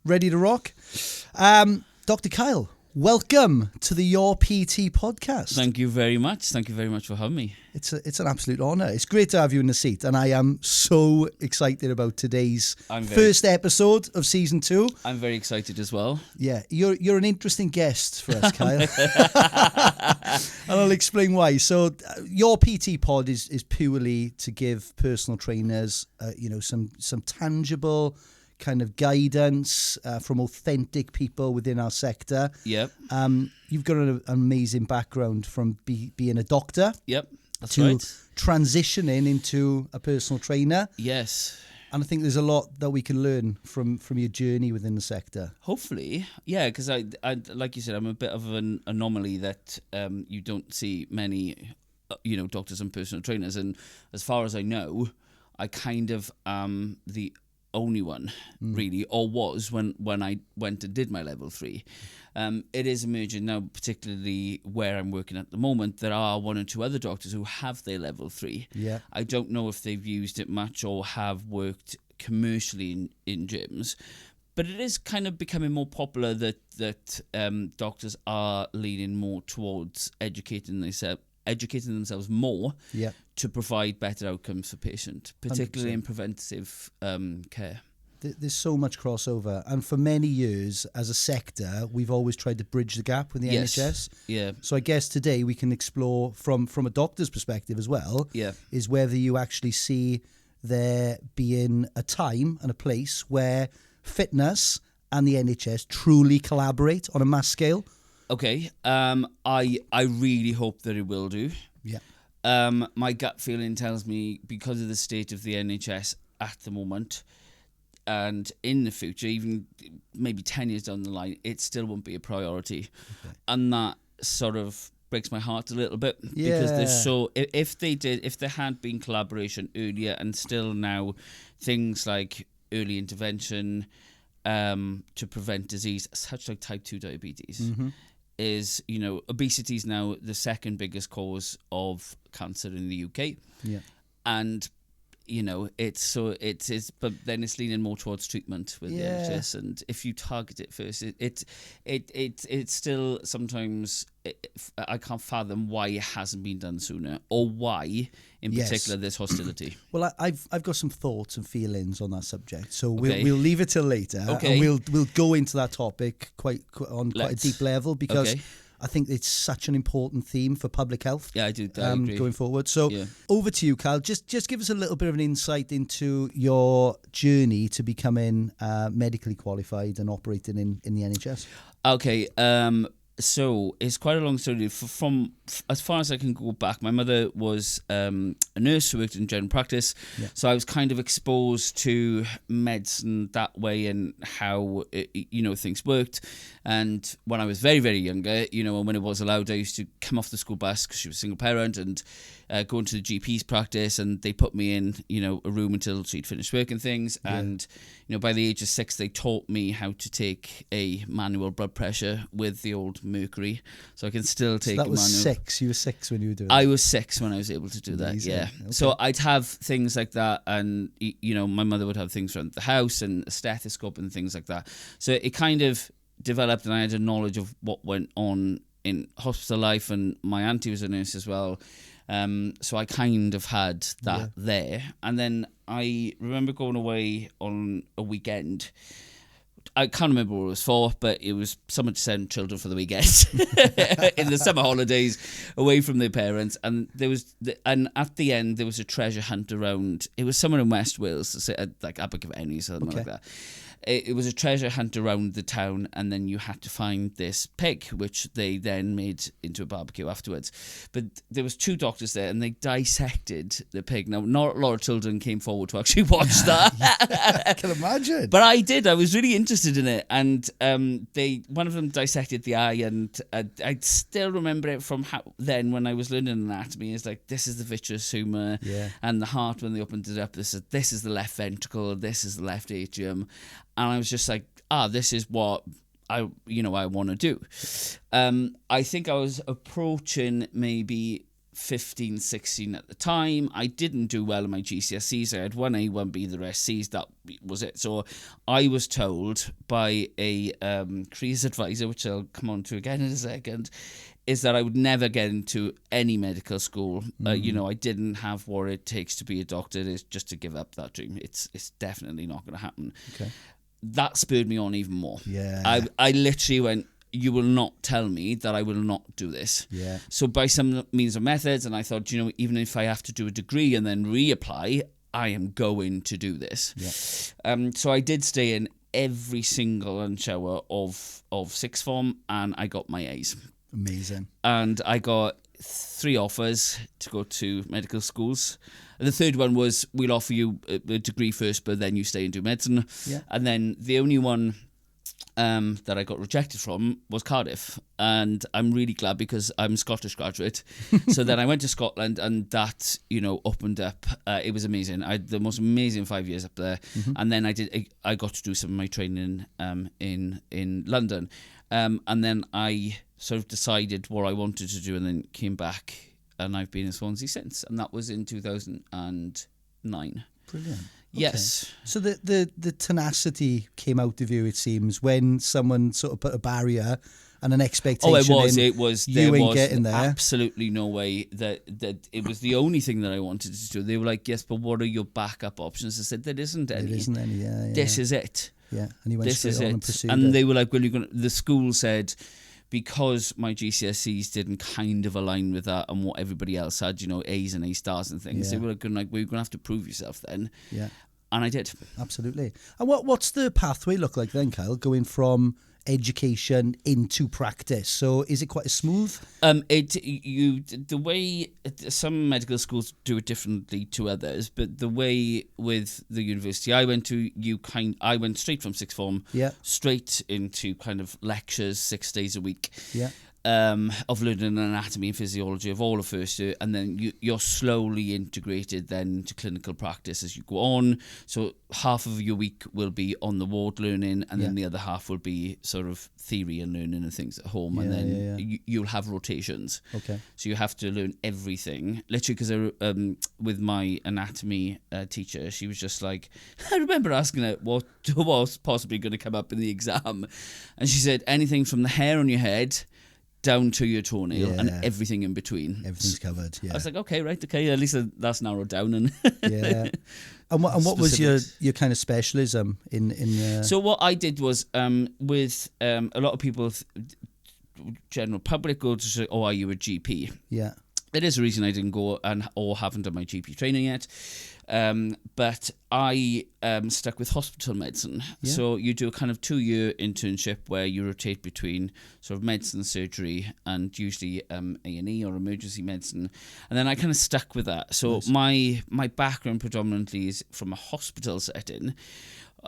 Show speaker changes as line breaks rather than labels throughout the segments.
Ready to rock? Dr. Kyle, welcome to the Your PT podcast.
Thank you very much. Thank you very much for having me.
It's an absolute honour. It's great to have you in the seat, and I am so excited about today's first episode of season 2.
I'm very excited as well.
Yeah, you're an interesting guest for us, Kyle, and I'll explain why. So, Your PT pod is purely to give personal trainers, some tangible kind of guidance from authentic people within our sector.
Yep.
You've got an amazing background from being a doctor.
Yep. That's
to
right.
transitioning into a personal trainer.
Yes.
And I think there's a lot that we can learn from your journey within the sector.
Hopefully, yeah, because I like you said, I'm a bit of an anomaly that you don't see many, doctors and personal trainers. And as far as I know, I kind of am the only one, really, or was when I went and did my level 3. It is emerging now, particularly where I'm working at the moment. There are 1 or 2 other doctors who have their level 3.
Yeah.
I don't know if they've used it much or have worked commercially in gyms, but it is kind of becoming more popular that doctors are leaning more towards educating themselves more to provide better outcomes for patients, particularly 100%. In preventative care.
There's so much crossover, and for many years as a sector we've always tried to bridge the gap with the NHS.
Yeah.
So I guess today we can explore from a doctor's perspective as well, is whether you actually see there being a time and a place where fitness and the NHS truly collaborate on a mass scale.
Okay, I really hope that it will do.
Yeah.
My gut feeling tells me, because of the state of the NHS at the moment, and in the future, even maybe 10 years down the line, it still won't be a priority. Okay. And that sort of breaks my heart a little bit.
Yeah.
Because if there had been collaboration earlier, and still now things like early intervention to prevent disease, such like type 2 diabetes, is, obesity is now the second biggest cause of cancer in the UK.
Yeah.
And but then it's leaning more towards treatment with the NHS, and if you target it first, it's still sometimes I can't fathom why it hasn't been done sooner, or why in particular there's hostility.
Well, I've got some thoughts and feelings on that subject, so we'll leave it till later, and we'll go into that topic quite a deep level, because I think it's such an important theme for public health.
Yeah, I do. I agree.
Going forward. So over to you, Cal. Just give us a little bit of an insight into your journey to becoming medically qualified and operating in the NHS.
Okay. So it's quite a long story. From as far as I can go back, my mother was a nurse who worked in general practice. Yeah. So I was kind of exposed to medicine that way, and how things worked. And when I was very, very younger, and when it was allowed, I used to come off the school bus, because she was a single parent, and go into the GP's practice, and they put me in a room until she'd finished work and things. Yeah. And by the age of 6, they taught me how to take a manual blood pressure with the old mercury, so I can still take. So
that was manual. 6. You were 6 when you were doing.
I was 6 when I was able to do that. Yeah. Okay. So I'd have things like that, and my mother would have things around the house and a stethoscope and things like that. So it kind of developed, and I had a knowledge of what went on in hospital life, and my auntie was a nurse as well. So I kind of had that there. And then I remember going away on a weekend. I can't remember what it was for, but it was someone to send children for the weekend in the summer holidays away from their parents. And and at the end there was a treasure hunt around. It was somewhere in West Wales, like Abergavenny or something like that. It was a treasure hunt around the town, and then you had to find this pig, which they then made into a barbecue afterwards. But there was 2 doctors there, and they dissected the pig. Now, not a lot of children came forward to actually watch that.
I can imagine.
But I did. I was really interested in it. And one of them dissected the eye, and I still remember it from then when I was learning anatomy. It's like, this is the vitreous humour, and the heart, when they opened it up, this is the left ventricle, this is the left atrium. And I was just like, this is what I want to do. I think I was approaching maybe 15, 16 at the time. I didn't do well in my GCSEs. I had 1A, 1B, the rest C's. That was it. So I was told by a careers advisor, which I'll come on to again in a second, is that I would never get into any medical school. You know, I didn't have what it takes to be a doctor. It's just to give up that dream. It's definitely not going to happen.
Okay.
That spurred me on even more.
Yeah.
I literally went, you will not tell me that I will not do this.
Yeah.
So by some means or methods, and I thought, you know, even if I have to do a degree and then reapply, I am going to do this.
Yeah.
So I did stay in every single lunch hour of sixth form, and I got my A's.
Amazing.
And I got 3 offers to go to medical schools. And the third one was, we'll offer you a degree first, but then you stay and do medicine.
Yeah.
And then the only one that I got rejected from was Cardiff. And I'm really glad because I'm a Scottish graduate. So then I went to Scotland, and that, you know, opened up. It was amazing. I had the most amazing 5 years up there. And then I got to do some of my training in London. And then I sort of decided what I wanted to do, and then came back, and I've been in Swansea since, and that was in 2009.
Brilliant.
Yes.
Okay. So the tenacity came out of you, it seems, when someone sort of put a barrier and an expectation.
It was.
You
there
ain't
was
getting there.
Absolutely no way that it was the only thing that I wanted to do. They were like, yes, but what are your backup options? I said, there isn't any.
There isn't any. Yeah.
This is it.
Yeah. And he went straight on and pursued
And
it.
they were like, well, the school said, because my GCSEs didn't kind of align with that and what everybody else had, you know, A's and A stars and things, they were like, well, you're going to have to prove yourself then. Yeah. And I did.
Absolutely. And what's the pathway look like then, Kyle, going from education into practice? So is it quite a smooth?
The way some medical schools do it differently to others, but the way with the university I went to, I went straight from sixth form, straight into kind of lectures 6 days a week. Yeah. Of learning anatomy and physiology of all of first year, and then you're slowly integrated then to clinical practice as you go on. So half of your week will be on the ward learning, and then the other half will be sort of theory and learning and things at home, and then you'll have rotations. Okay. So you have to learn everything, literally, because with my anatomy teacher, she was just like, I remember asking her what was possibly going to come up in the exam, and she said anything from the hair on your head down to your toenail and everything in between.
Everything's covered. Yeah.
I was like, okay, at least that's narrowed down. And
yeah. And what was your kind of specialism in?
So what I did was with a lot of people, general public, go to say, "Oh, are you a GP?" Yeah. There is a reason I didn't go or haven't done my GP training yet. But I stuck with hospital medicine. Yeah. So you do a kind of 2-year internship where you rotate between sort of medicine, surgery, and usually A&E or emergency medicine. And then I kind of stuck with that. So nice. my background predominantly is from a hospital setting.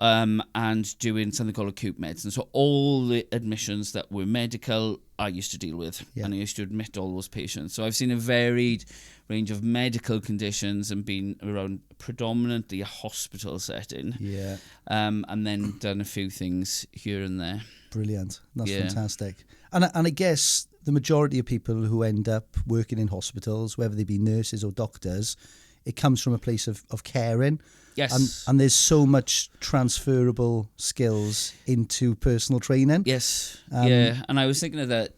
And doing something called acute medicine. So all the admissions that were medical, I used to deal with, and I used to admit all those patients. So I've seen a varied range of medical conditions and been around predominantly a hospital setting. Yeah. And then done a few things here and there. Brilliant. That's fantastic. And I guess the majority of people who end up working in hospitals, whether they be nurses or doctors, it comes from a place of caring. Yes. And there's so much transferable skills into personal training. Yes. And I was thinking of that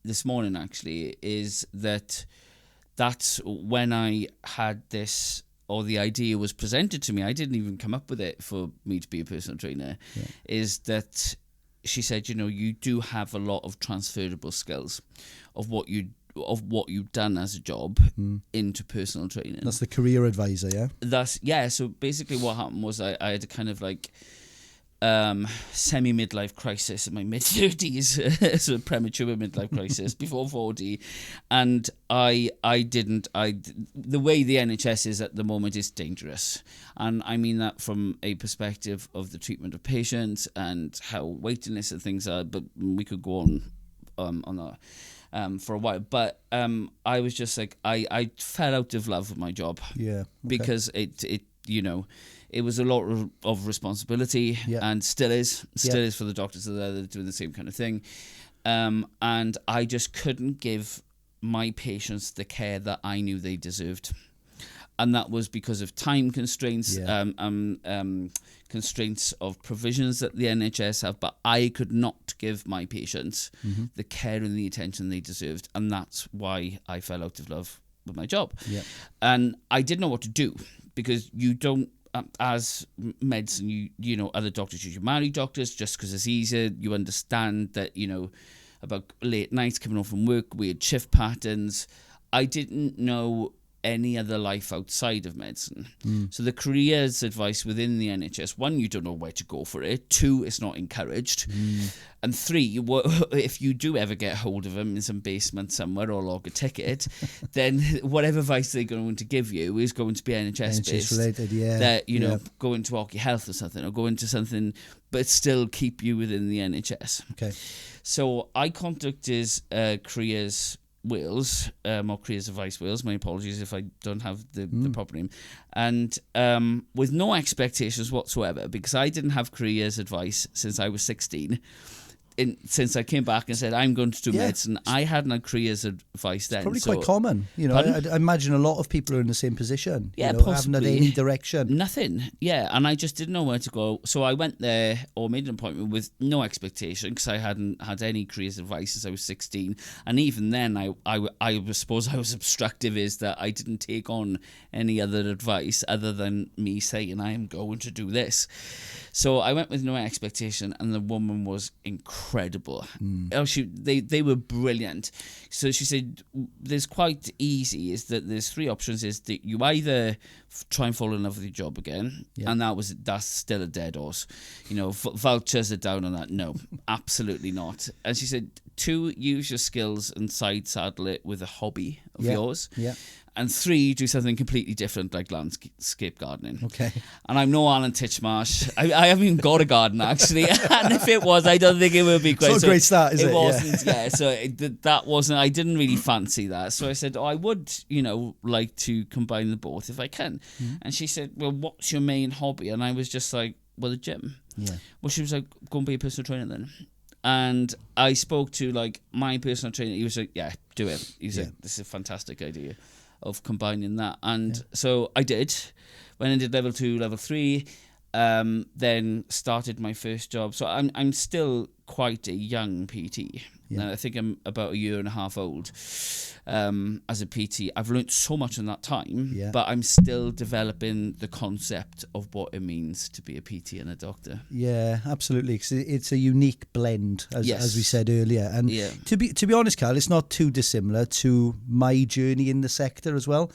this morning, actually, is that's when I had this, or the idea was presented to me. I didn't even come up with it for me to be a personal trainer, is that she said, you do have a lot of transferable skills of what you've done as a job into personal training. That's the career advisor, yeah? So basically what happened was I had a kind of like semi-midlife crisis in my mid-30s, so premature midlife crisis, before 40, and the way the NHS is at the moment is dangerous, and I mean that from a perspective of the treatment of patients and how waiting lists and things are, but we could go on that for a while, but I was just like, I fell out of love with my job. Yeah. Okay. Because it was a lot of responsibility, and still is for the doctors that are doing the same kind of thing, and I just couldn't give my patients the care that I knew they deserved. And that was because of time constraints, constraints of provisions that the NHS have, but I could not give my patients the care and the attention they deserved, and that's why I fell out of love with my job. Yeah. And I didn't know what to do, because you don't, as medicine, you know, other doctors usually marry doctors just because it's easier. You understand that, you know, about late nights coming home from work, weird shift patterns. I didn't know any other life outside of medicine. So the careers advice within the NHS, one, you don't know where to go for it. Two, it's not encouraged. And three, if you do ever get hold of them in some basement somewhere or log a ticket, then whatever advice they're going to give you is going to be NHS based.
Related, yeah.
That, you know, go into Hockey Health or something, or go into something, but still keep you within the NHS. Okay. So I contacted Careers Wales, or Careers Advice Wales, my apologies if I don't have the proper name, and with no expectations whatsoever, because I didn't have careers advice since I was 16. Since I came back and said I'm going to do medicine, I hadn't had careers advice then.
It's probably quite common, you know. I imagine a lot of people are in the same position.
Yeah,
you know,
possibly.
haven't had any direction.
Nothing. Yeah, and I just didn't know where to go. So I went there, or made an appointment with no expectation, because I hadn't had any careers advice since I was 16. And even then, I suppose I was obstructive, is that I didn't take on any other advice other than me saying I am going to do this. So I went with no expectation, and the woman was incredible. Oh, they were brilliant. So she said, there's quite easy, is that there's three options, is that you either try and fall in love with your job again, and that's still a dead horse. You know, vouchers are down on that. No, absolutely not. And she said, two, use your skills and side saddle it with a hobby of yours. Yeah. And three, do something completely different, like landscape gardening. Okay. And I'm no Alan Titchmarsh. I haven't even got a garden, actually. And if it was, I don't think it would be great.
It's not a great start, is it?
It wasn't, yeah. So that wasn't, I didn't really fancy that. So I said, I would, you know, like to combine the both if I can. And she said, well, what's your main hobby? And I was just like, well, the gym. Yeah. Well, she was like, go and be a personal trainer then. And I spoke to, like, my personal trainer. He was like, yeah, do it. He was like, this is a fantastic idea of combining that. And so I did. Went and did level 2, level 3, then started my first job. So I'm still quite a young PT. Yeah. I think I'm about a year and a half old as a PT. I've learned so much in that time, but I'm still developing the concept of what it means to be a PT and a doctor.
Yeah, absolutely. 'Cause it's a unique blend, as we said earlier. And to be honest, Carl, it's not too dissimilar to my journey in the sector as well.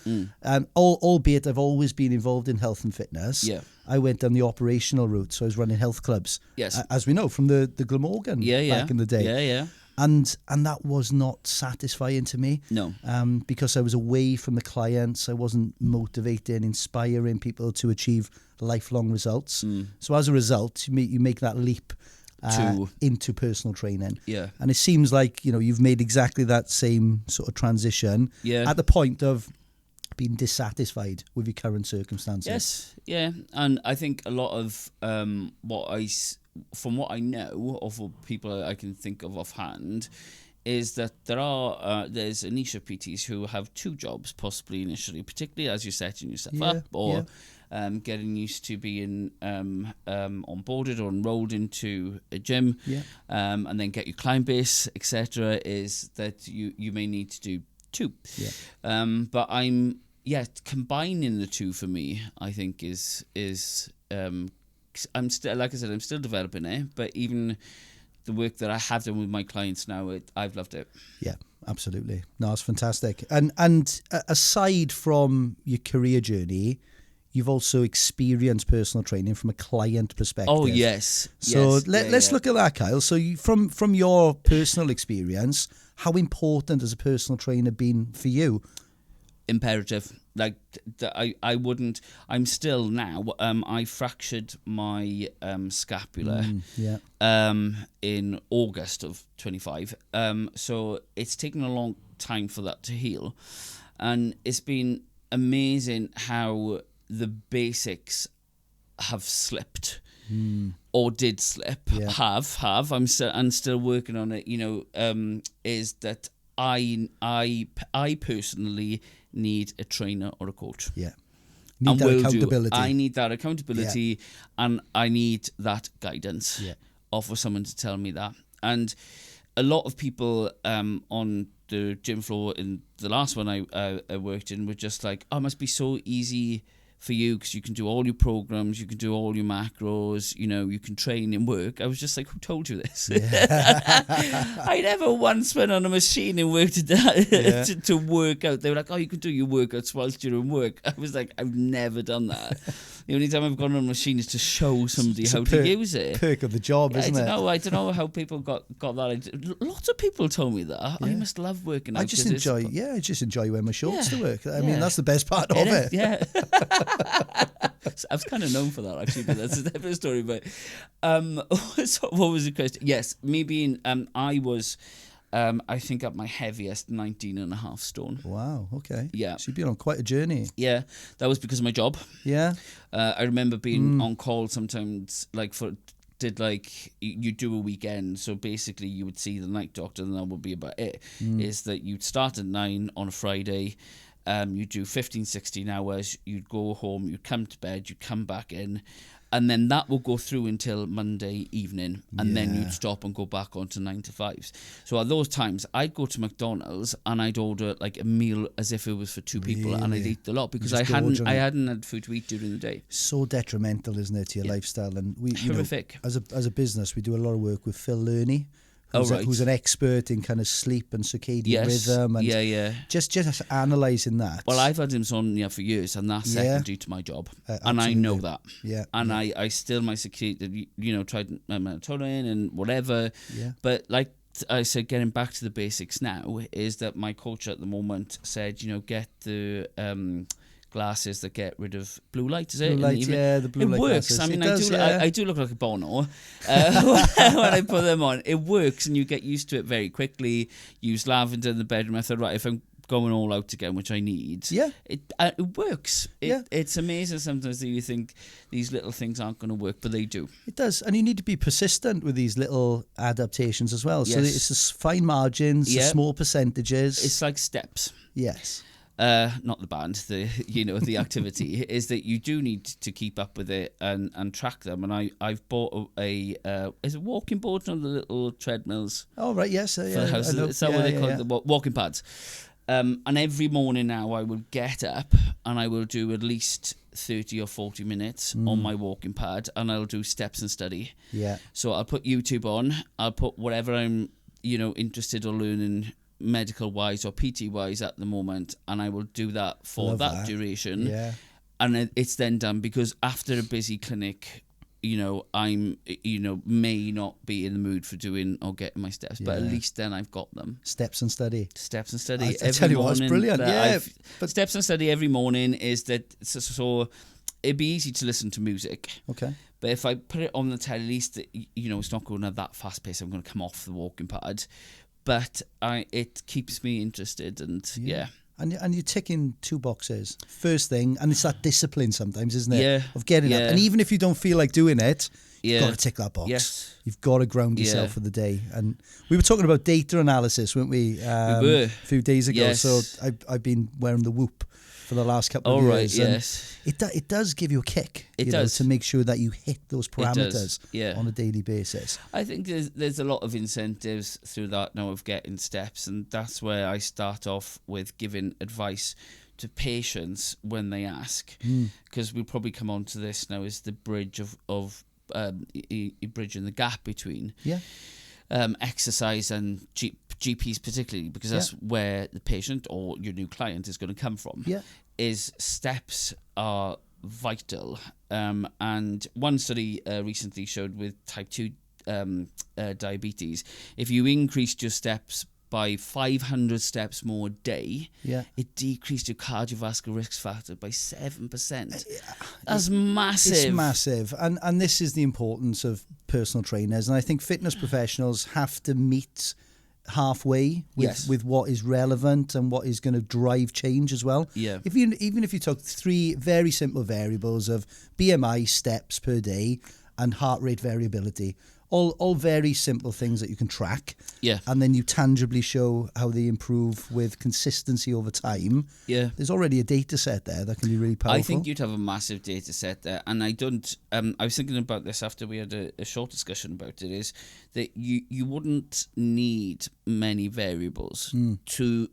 Albeit I've always been involved in health and fitness. Yeah. I went down the operational route, so I was running health clubs. Yes. As we know, from the Glamorgan back in the day.
Yeah, yeah.
And that was not satisfying to me. No. Because I was away from the clients. I wasn't motivating, inspiring people to achieve lifelong results. So as a result, you make that leap into personal training. Yeah. And it seems like, you know, you've made exactly that same sort of transition at the point of being dissatisfied with your current circumstances.
Yes, yeah. And I think a lot of from what I know of people I can think of offhand, is that there's a niche of PTs who have two jobs possibly initially, particularly as you're setting yourself up or getting used to being onboarded or enrolled into a gym, and then get your client base, etc. Is that you may need to do two. Yeah. But combining the two for me, I think is I'm still, like I said, I'm still developing it, but even the work that I have done with my clients now, I've loved it. Yeah,
absolutely. No, it's fantastic. And aside from your career journey, you've also experienced personal training from a client perspective.
Oh, yes.
So let's look at that, Kyle. So from your personal experience, how important has a personal trainer been for you?
Imperative. Like, I wouldn't. I'm still now. I fractured my scapula in August of 25. So it's taken a long time for that to heal, and it's been amazing how the basics have slipped. Or did slip. I'm still working on it. You know, is that I personally need a trainer or a coach.
Yeah. Need that accountability.
I need that accountability, and I need that guidance.
Yeah.
Or for someone to tell me that. And a lot of people on the gym floor in the last one I worked in were just like, oh, it must be so easy for you because you can do all your programs, you can do all your macros, you know, you can train and work. I was just like, who told you this? Yeah. I never once went on a machine and worked to work out. They were like, oh, you can do your workouts whilst you're in work. I was like, I've never done that. The only time I've gone on a machine is to show somebody how to use it.
Perk of the job, isn't it?
I don't know how people got that. Lots of people told me that. Yeah. Oh, you must love working out.
I just enjoy wearing my shorts to work. I mean, that's the best part of it.
Yeah. I was kind of known for that, actually, but that's a different story. But so what was the question? Yes, me being, I was, I think at my heaviest, 19.5 stone.
Wow, okay.
Yeah.
So you've been on quite a journey.
Yeah, that was because of my job.
Yeah.
I remember being on call sometimes, like you do a weekend, so basically you would see the night doctor and that would be about it. Is that you'd start at 9 on a Friday, you do 15, 16 hours, you'd go home, you'd come to bed, you'd come back in, and then that will go through until Monday evening, and then you'd stop and go back on to 9 to 5s. So at those times, I'd go to McDonald's and I'd order like a meal as if it was for two people, and I'd eat a lot because I hadn't had food to eat during the day.
So detrimental, isn't it, to your lifestyle? And we,
horrific.
As a business, we do a lot of work with Phil Lorey. Who's an expert in kind of sleep and circadian rhythm, and just analysing that.
Well, I've had him on for years, and that's secondary to my job, and I know that.
Yeah,
and I still my circadian, tried melatonin and whatever. Yeah, but like I said, getting back to the basics now is that my coach at the moment said, get the glasses that get rid of blue light, is it?
Blue light, the blue light
works.
glasses.
I mean, I do look like a bono when I put them on. It works, and you get used to it very quickly. Use lavender in the bedroom. I thought, right, if I'm going all out again, which I need, it works. It's amazing sometimes that you think these little things aren't going to work, but they do.
It does, and you need to be persistent with these little adaptations as well. So it's just fine margins, small percentages.
It's like steps.
Yes.
Not the band, the activity is that you do need to keep up with it and track them. And I've bought is it walking boards on the little treadmills?
Oh right, yes,
for the house. Is that what they call it? The walking pads. And every morning now I will get up and I will do at least 30 or 40 minutes on my walking pad, and I'll do steps and study. Yeah. So I'll put YouTube on. I'll put whatever I'm interested or learning, medical wise or PT wise at the moment, and I will do that for that duration. Yeah. And it's then done, because after a busy clinic, I'm may not be in the mood for doing or getting my steps, but at least then I've got them.
Steps and study. I tell you what, it's brilliant.
But steps and study every morning is that so it'd be easy to listen to music. Okay. But if I put it on the telly, at least it's not going at that fast pace. I'm going to come off the walking pad. But it keeps me interested, and
And you're ticking two boxes. First thing, and it's that discipline sometimes, isn't it?
Yeah.
Of getting up. And even if you don't feel like doing it, you've got to tick that box.
Yes.
You've got to ground yourself for the day. And we were talking about data analysis, weren't we?
We were.
A few days ago.
Yes.
So I've been wearing the Whoop for the last couple of years.
Right, yes.
It does give you a kick.
It does.
To make sure that you hit those parameters on a daily basis.
I think there's a lot of incentives through that now of getting steps, and that's where I start off with giving advice to patients when they ask, because we'll probably come on to this now, is the bridge of bridging the gap between exercise and GPs particularly, because that's where the patient or your new client is going to come from. Is steps are vital, and one study recently showed with type 2 diabetes, if you increased your steps by 500 steps more a day, it decreased your cardiovascular risk factor by 7%. That's massive.
It's massive. And this is the importance of personal trainers. And I think fitness professionals have to meet halfway with what is relevant and what is going to drive change as well. Even if you took 3 very simple variables of BMI, steps per day, and heart rate variability, all very simple things that you can track.
Yeah.
And then you tangibly show how they improve with consistency over time.
Yeah.
There's already a data set there that can be really powerful.
I think you'd have a massive data set there. And I don't, I was thinking about this after we had a short discussion about it, is that you wouldn't need many variables to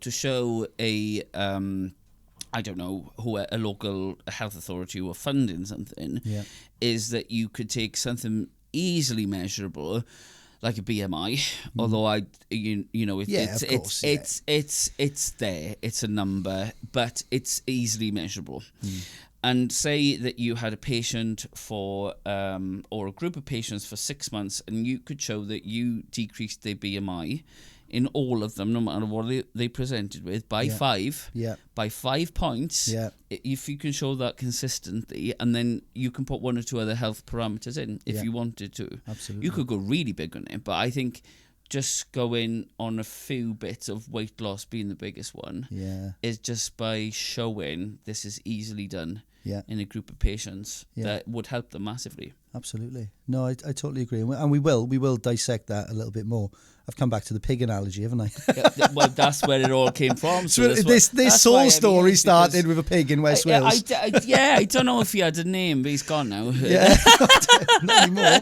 show a, I don't know, a local health authority who are funding something, is that you could take something easily measurable, like a BMI, although it's there, it's a number, but it's easily measurable. And say that you had a patient for, or a group of patients for 6 months, and you could show that you decreased their BMI in all of them, no matter what they presented with, by 5 points. If you can show that consistently, and then you can put 1 or 2 other health parameters in if you wanted to.
Absolutely.
You could go really big on it, but I think just going on a few bits of weight loss being the biggest one is just by showing this is easily done in a group of patients that would help them massively.
Absolutely. No, I totally agree. And we will dissect that a little bit more. I've come back to the pig analogy, haven't I?
Well, that's where it all came from.
So this whole story started with a pig in West Wales.
I don't know if he had a name, but he's gone now.
Yeah, not anymore.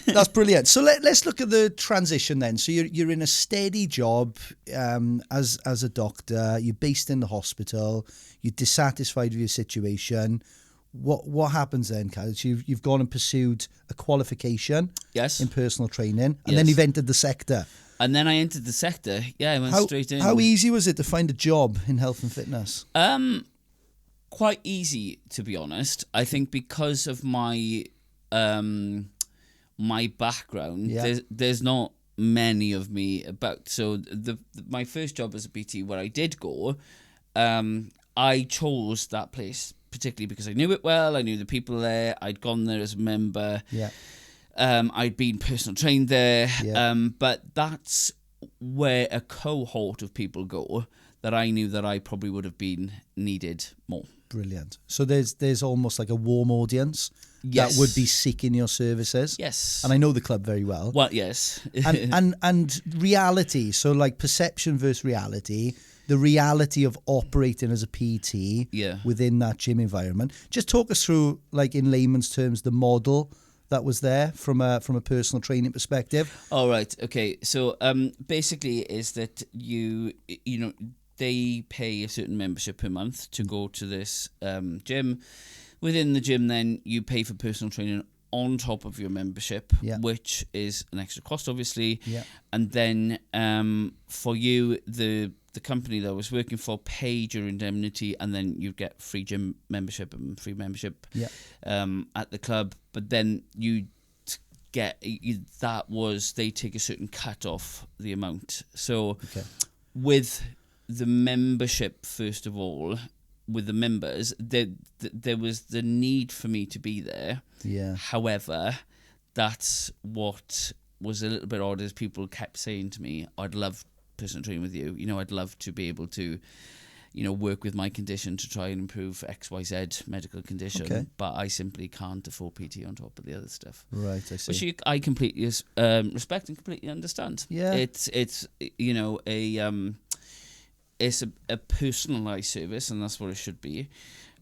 That's brilliant. So let's look at the transition then. So you're in a steady job as a doctor. You're based in the hospital. You're dissatisfied with your situation. What happens then, Kyle? So you've gone and pursued a qualification in personal training, and then you've entered the sector.
And then I entered the sector. Yeah, I went straight in.
How easy was it to find a job in health and fitness?
Quite easy, to be honest. I think because of my my background, there's not many of me about. So my first job as a PT, where I did go, I chose that place particularly because I knew it well. I knew the people there. I'd gone there as a member. I'd been personal trained there. But that's where a cohort of people go that I knew that I probably would have been needed more.
Brilliant. So there's almost like a warm audience that would be seeking your services.
Yes.
And I know the club very well.
Well, yes.
and reality. So like perception versus reality. The reality of operating as a PT within that gym environment. Just talk us through, like in layman's terms, the model that was there from a personal training perspective.
All right. Okay. So basically, is that you know they pay a certain membership per month to go to this gym. Within the gym, then you pay for personal training on top of your membership, which is an extra cost, obviously. And then for you, the company that I was working for paid your indemnity, and then you get free gym membership and free membership at the club. But then you get they take a certain cut off the amount. So with the membership, first of all, with the members, there was the need for me to be there. However, that's what was a little bit odd, is people kept saying to me, I'd love personal training with you. I'd love to be able to, work with my condition to try and improve XYZ medical condition, but I simply can't afford PT on top of the other stuff.
Right, I see.
Which I completely respect and completely understand. It's it's a personalised service, and that's what it should be.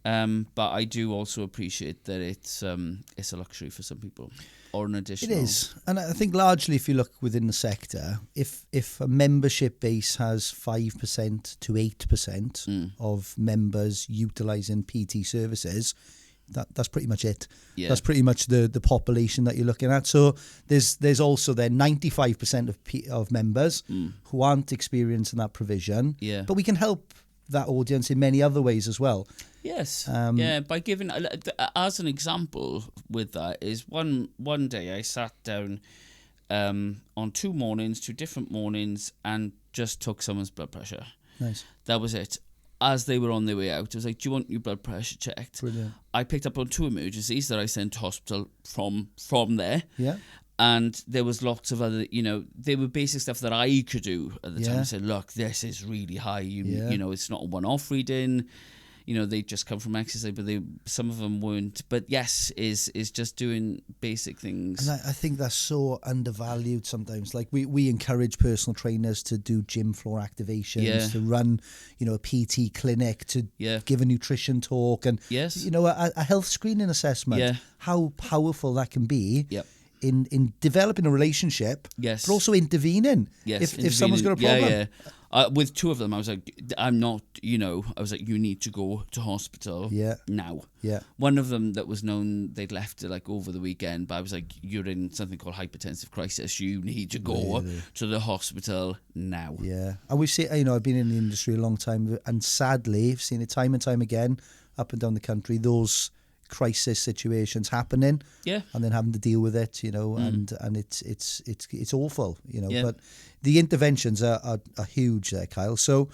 But I do also appreciate that it's a luxury for some people, or an additional.
It is, and I think largely, if you look within the sector, if a membership base has 5% to 8% of members utilising PT services, that's pretty much it. That's pretty much the population that you're looking at. So there's also then 95% of members who aren't experiencing that provision. But we can help that audience in many other ways as well.
Yes. By giving, as an example with that, is one day I sat down on two different mornings, and just took someone's blood pressure.
Nice.
That was it. As they were on their way out, I was like, do you want your blood pressure checked?
Brilliant.
I picked up on 2 emergencies that I sent to hospital from there.
Yeah.
And there was lots of other, there were basic stuff that I could do at the time. I said, look, this is really high. You know, it's not a one-off reading. they just come from exercise, but some of them weren't. But yes, is just doing basic things.
And I think that's so undervalued sometimes. Like we encourage personal trainers to do gym floor activations, to run, a PT clinic, to give a nutrition talk, and a health screening assessment.
Yeah.
How powerful that can be.
Yep.
In developing a relationship,
yes,
but also intervening.
Yes,
if someone's got a problem.
Yeah. With two of them, I was like, I'm not, I was like, you need to go to hospital now.
Yeah.
One of them that was known, they'd left like over the weekend, but I was like, you're in something called hypertensive crisis. You need to go to the hospital now.
Yeah. And we've seen, I've been in the industry a long time, and sadly, I've seen it time and time again, up and down the country, those crisis situations happening, and then having to deal with it, and it's awful, But the interventions are huge there, Kyle. So,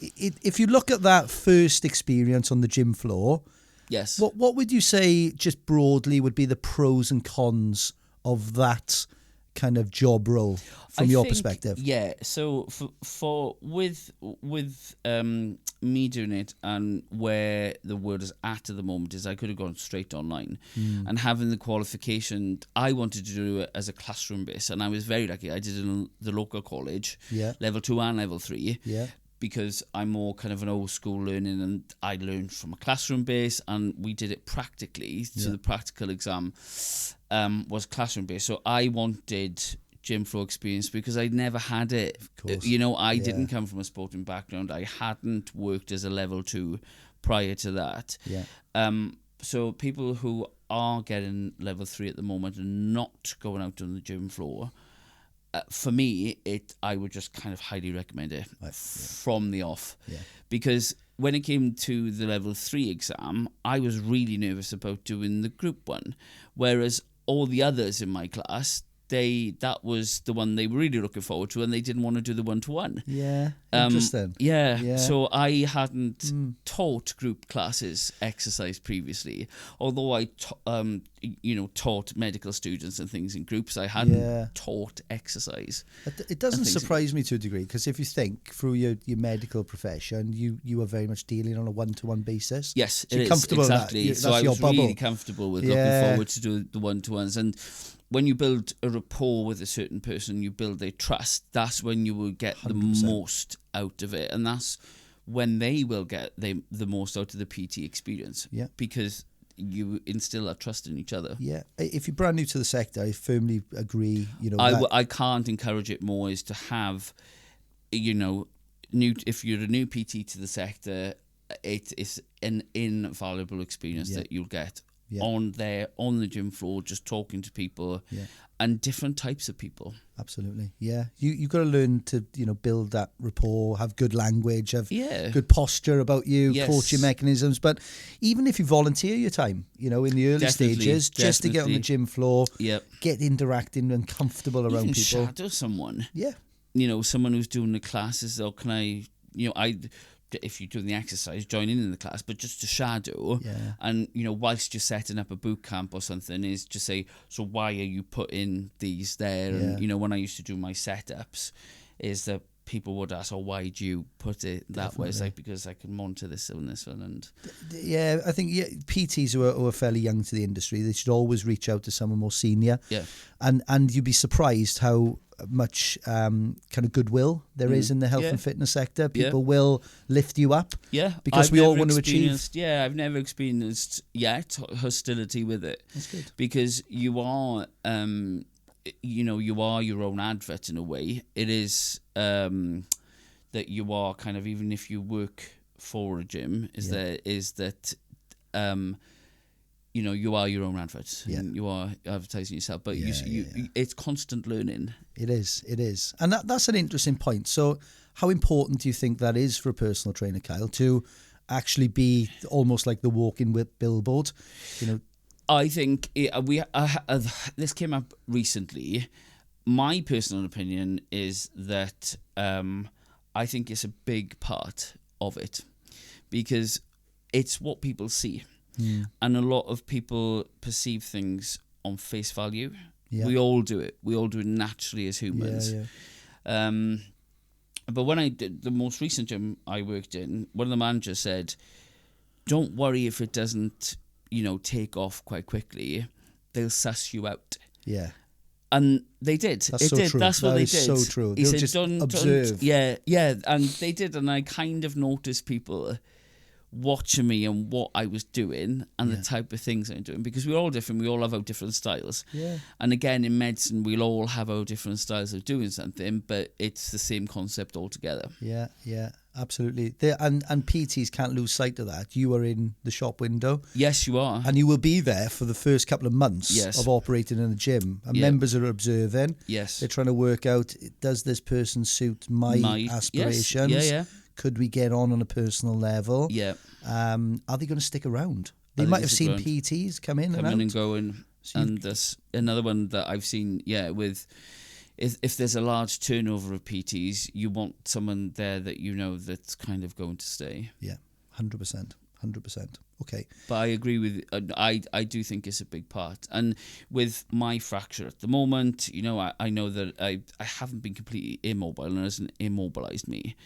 if you look at that first experience on the gym floor,
yes,
what would you say, just broadly, would be the pros and cons of that kind of job role from your perspective?
Yeah, so with me doing it, and where the world is at the moment, is I could have gone straight online, and having the qualification, I wanted to do it as a classroom base, and I was very lucky. I did it in the local college, level 2 and level 3, because I'm more kind of an old school learning, and I learned from a classroom base, and we did it practically. So the practical exam was classroom based. So I wanted gym floor experience because I'd never had it. Of course. I didn't come from a sporting background. I hadn't worked as a level 2 prior to that. So people who are getting level 3 at the moment and not going out on the gym floor, for me, I would just kind of highly recommend it from the off. Because when it came to the level 3 exam, I was really nervous about doing the group one, whereas all the others in my class, that was the one they were really looking forward to, and they didn't want to do the one-to-one.
Yeah, interesting.
So I hadn't taught group classes exercise previously, although I taught medical students and things in groups. I hadn't taught exercise.
It doesn't surprise me to a degree, because if you think through your medical profession, you are very much dealing on a one-to-one basis.
Yes,
so
it is,
comfortable
exactly.
With that.
So I was
bubble.
Really comfortable with looking forward to do the one-to-ones. And when you build a rapport with a certain person, you build their trust, that's when you will get 100%. The most out of it. And that's when they will get the most out of the PT experience. Yeah. Because you instill that trust in each other.
Yeah. If you're brand new to the sector, I firmly agree.
I can't encourage it more, is to have, if you're a new PT to the sector, it is an invaluable experience that you'll get. On the gym floor, just talking to people and different types of people.
Absolutely. Yeah. You've got to learn to, build that rapport, have good language, have good posture about you, coaching mechanisms. But even if you volunteer your time, in the early stages, just to get on the gym floor, get interacting and comfortable around people.
Shadow someone.
Yeah.
Someone who's doing the classes, or can I, if you're doing the exercise, join in the class, but just to shadow. And whilst you're setting up a boot camp or something, is just say, so why are you putting these there? And when I used to do my setups, is that people would ask, oh, why do you put it that way? It's like, because I can monitor this and this one. And
I think PTs who are fairly young to the industry, they should always reach out to someone more senior. And you'd be surprised how much kind of goodwill there is in the health and fitness sector. People will lift you up. Because we all want to achieve.
I've never experienced yet hostility with it.
That's good.
Because you are you are your own advert in a way. It is that you are kind of, even if you work for a gym, that you are your own advert, and you are advertising yourself, but it's constant learning.
It is. And that's an interesting point. So how important do you think that is for a personal trainer, Kyle, to actually be almost like the walking billboard?
I think this came up recently. My personal opinion is that I think it's a big part of it, because it's what people see. And a lot of people perceive things on face value. We all do it. We all do it naturally as humans. But when I did the most recent gym I worked in, one of the managers said, don't worry if it doesn't, take off quite quickly. They'll suss you out.
Yeah.
And they did.
That's so true.
That's what they did.
So true.
He
They'll
said,
just
don't
observe.
Yeah, and they did. And I kind of noticed people watching me and what I was doing and the type of things I'm doing, because we're all different. We all have our different styles.
Yeah.
And again, in medicine, we'll all have our different styles of doing something, but it's the same concept altogether.
Yeah, absolutely. And PTs can't lose sight of that. You are in the shop window.
Yes, you are.
And you will be there for the first couple of months of operating in the gym. And members are observing.
Yes.
They're trying to work out, does this person suit my aspirations?
Yes. Yeah.
Could we get on a personal level?
Yeah.
Are they going to stick around? They might have seen PTs come in and
go in. And there's another one that I've seen, with... If there's a large turnover of PTs, you want someone there that that's kind of going to stay. Yeah, 100%. Okay.
But
I agree with, I do think it's a big part. And with my fracture at the moment, I know that I haven't been completely immobile and it hasn't immobilized me.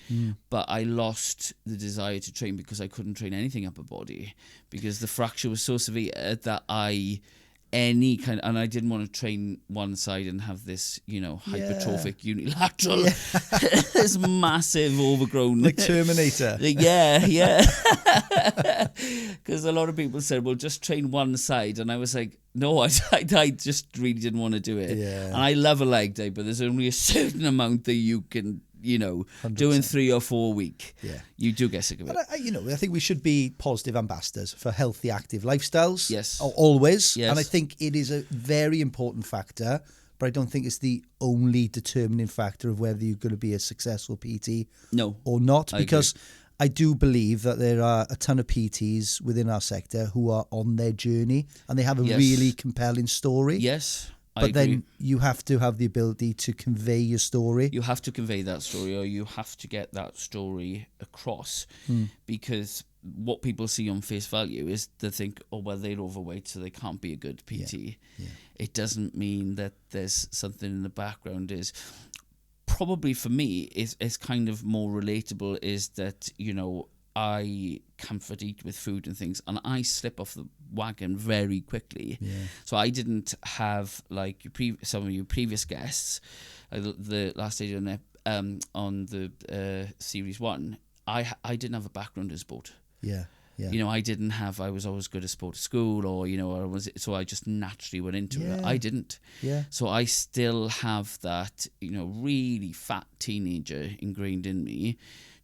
But I lost the desire to train because I couldn't train anything upper body because the fracture was so severe that and I didn't want to train one side and have this, hypertrophic unilateral, this massive overgrown,
like Terminator.
Yeah. Because a lot of people said, "Well, just train one side," and I was like, "No, I just really didn't want to do it."
Yeah.
And I love a leg day, but there's only a certain amount that you can. 100%. Doing 3 or 4 a week, you do get sick of it.
But I think we should be positive ambassadors for healthy, active lifestyles.
Yes,
always.
Yes.
And I think it is a very important factor, but I don't think it's the only determining factor of whether you're going to be a successful PT or not. Because I do believe that there are a ton of PTs within our sector who are on their journey and they have a really compelling story.
Yes.
But then you have to have the ability to convey your story.
You have to convey that story, or you have to get that story across, because what people see on face value is they think, oh, well, they're overweight, so they can't be a good PT. Yeah. It doesn't mean that there's something in the background. Is probably for me is kind of more relatable. Is that I comfort eat with food and things, and I slip off the wagon very quickly. Yeah. So I didn't have like some of your previous guests, the last stage on the series 1. I didn't have a background in sport.
Yeah.
I didn't have. I was always good at sport at school, or so I just naturally went into it. I didn't.
Yeah.
So I still have that really fat teenager ingrained in me.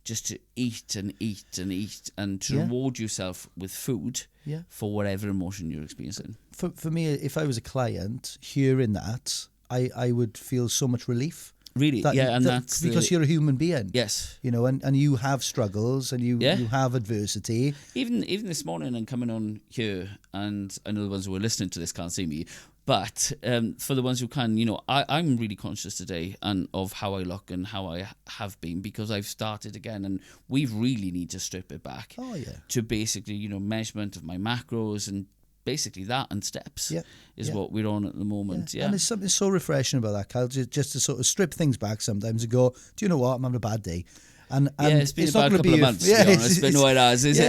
Just to eat and eat and eat and to reward yourself with food for whatever emotion you're experiencing.
For me, if I was a client hearing that, I would feel so much relief.
Really? That's
because you're a human being.
Yes.
And you have struggles and you have adversity.
Even this morning I'm coming on here, and I know the ones who are listening to this can't see me, but for the ones who can, I'm really conscious today of how I look and how I have been, because I've started again, and we really need to strip it back to basically, measurement of my macros and basically that and steps is what we're on at the moment. Yeah.
And there's something so refreshing about that, Kyle, just to sort of strip things back sometimes and go, do you know what, I'm having a bad day. And
it's been about a couple of months, to be honest. It's been what it has, is it?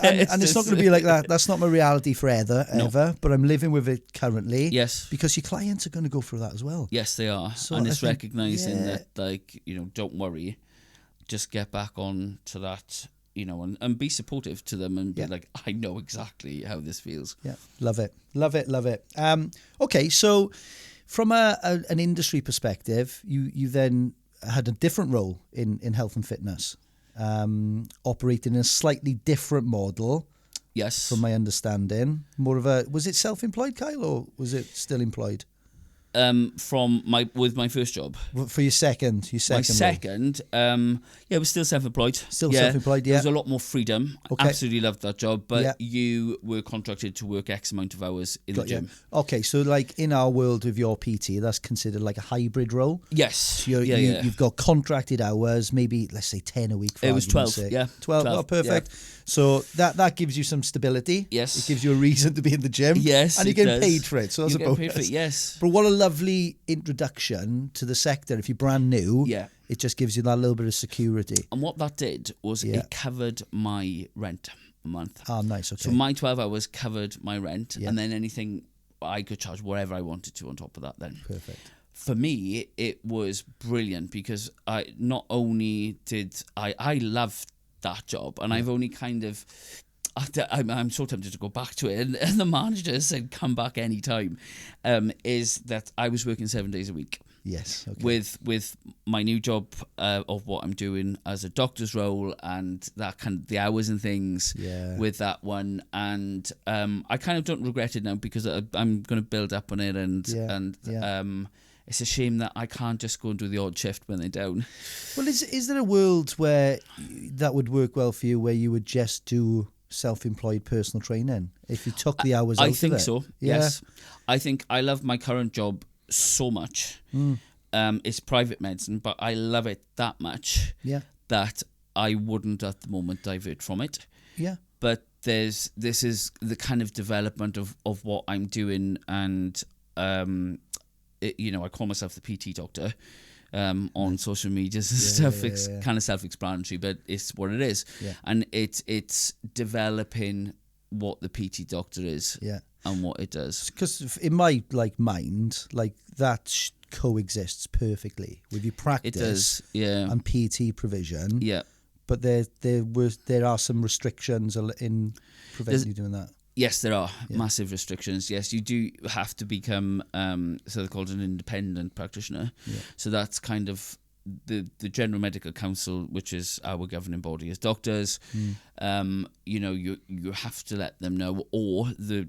And it's not going to be like that. That's not my reality forever, ever. But I'm living with it currently.
Yes.
Because your clients are going to go through that as well.
Yes, they are. So and it's recognising that, don't worry, just get back on to that, and be supportive to them and be like, I know exactly how this feels.
Yeah, love it. Okay, so from an industry perspective, you then had a different role in health and fitness, operating in a slightly different model.
Yes.
From my understanding. More of was it self-employed, Kyle, or was it still employed?
With my first job.
For your second
My second, it was still self-employed.
Self-employed,
There was a lot more freedom. Okay. Absolutely loved that job, but you were contracted to work X amount of hours in the gym.
Okay, so like in our world with your PT, that's considered like a hybrid role?
Yes.
So you've got contracted hours, maybe let's say 10 a week.
It was 12,
12, oh, perfect. Yeah. So that gives you some stability.
Yes.
It gives you a reason to be in the gym.
Yes,
and you get paid for it. So that's a bonus.
Paid for it, yes.
But what a lovely introduction to the sector. If you're brand new, it just gives you that little bit of security.
And what that did was it covered my rent. a month.
Ah, nice. Okay.
So my 12 hours covered my rent,
Yeah.
and then anything I could charge whatever I wanted to on top of that then.
Perfect.
For me, it was brilliant because I not only did I loved that job, and I've only kind of I'm so tempted to go back to it, and the manager said come back anytime, is that I was working 7 days a week.
Yes. Okay.
With my new job of what I'm doing as a doctor's role, and that kind of the hours and things with that one, and I kind of don't regret it now because I'm going to build up on it, and it's a shame that I can't just go and do the odd shift when they're down.
Well, is there a world where that would work well for you, where you would just do self-employed personal training if you took the hours out of it?
I think so.
Yeah.
Yes, I think I love my current job so much. It's private medicine, but I love it that much that I wouldn't at the moment divert from it.
Yeah.
But this is the kind of development of what I'm doing, and I call myself the PT doctor on social medias and stuff. It's kind of self-explanatory, but it's what it is. Yeah. And it's developing what the PT doctor is and what it does. Because
in my mind, that coexists perfectly with your practice and PT provision. Yeah. But there are some restrictions in preventing you doing that.
Yes, there are massive restrictions. Yes, you do have to become so they're called an independent practitioner. Yeah. So that's kind of the General Medical Council, which is our governing body as doctors. You have to let them know, or the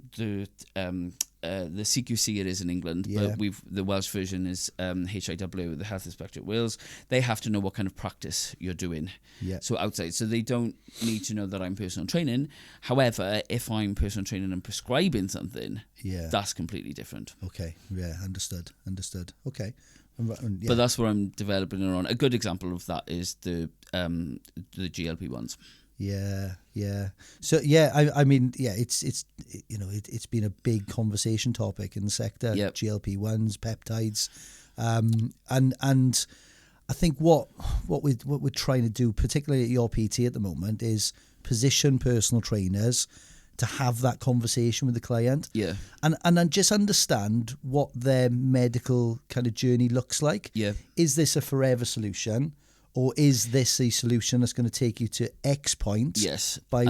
CQC it is in England, but the Welsh version is HIW, the Health Inspectorate of Wales. They have to know what kind of practice you're doing. Yeah. So outside, so they don't need to know that I'm personal training. However, if I'm personal training and prescribing something, that's completely different.
Okay. Yeah. Understood. Okay.
But that's what I'm developing around. A good example of that is the GLP-1s.
Yeah. So it's been a big conversation topic in the sector. Yep. GLP-1s, peptides, and I think what we're trying to do, particularly at your PT at the moment, is position personal trainers to have that conversation with the client. Yeah. And then just understand what their medical kind of journey looks like. Yeah. Is this a forever solution? Or is this a solution that's going to take you to X point? Yes. By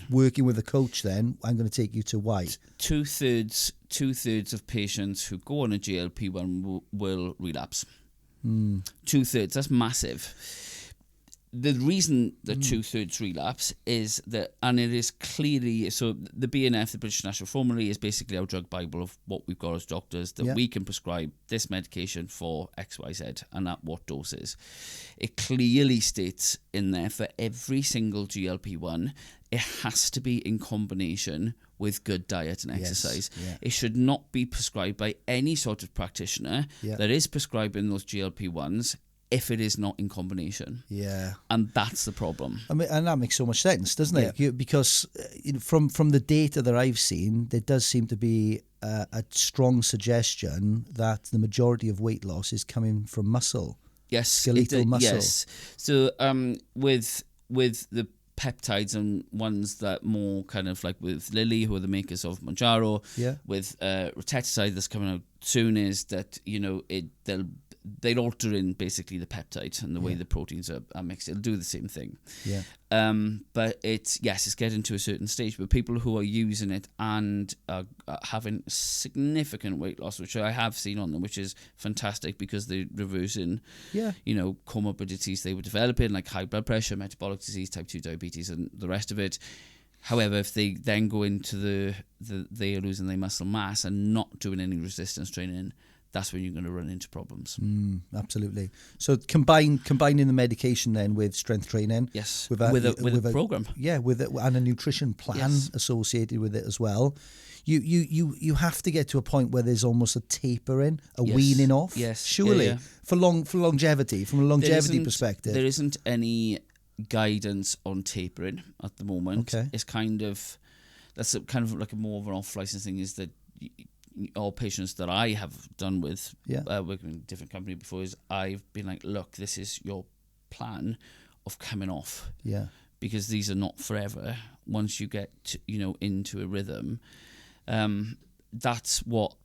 working with a coach, then I'm going to take you to Y.
Two-thirds of patients who go on a GLP-1 will relapse. 2/3. That's massive. The reason that 2/3 relapse is that, and it is clearly, so the BNF, the British National Formulary, is basically our drug bible of what we've got as doctors, that we can prescribe this medication for XYZ and at what doses. It clearly states in there for every single GLP-1, it has to be in combination with good diet and exercise. Yes, yeah. It should not be prescribed by any sort of practitioner that is prescribing those GLP-1s if it is not in combination. Yeah. And that's the problem.
I mean, and that makes so much sense, doesn't it? Yeah. Because from the data that I've seen, there does seem to be a strong suggestion that the majority of weight loss is coming from muscle.
Yes.
Skeletal muscle.
Yes. So with the peptides and ones that more kind of like with Lilly, who are the makers of Mounjaro, with retatrutide that's coming out soon, is that, they'll alter in basically the peptide and the way the proteins are mixed. It'll do the same thing. Yeah. But it's getting to a certain stage. But people who are using it and are having significant weight loss, which I have seen on them, which is fantastic because they're reversing, comorbidities they were developing, like high blood pressure, metabolic disease, type 2 diabetes, and the rest of it. However, if they then go into they are losing their muscle mass and not doing any resistance training, that's when you're going to run into problems.
Absolutely. So combining the medication then with strength training.
Yes. With a program.
Yeah, and a nutrition plan associated with it as well. You have to get to a point where there's almost a tapering, weaning off. Yes. Surely for longevity, from a longevity perspective.
There isn't any guidance on tapering at the moment. Okay. It's that's kind of like a more of an off-license thing, is that all patients that I have done with working in a different company before, is I've been like, look, this is your plan of coming off. Yeah. Because these are not forever. once you get into a rhythm, that's what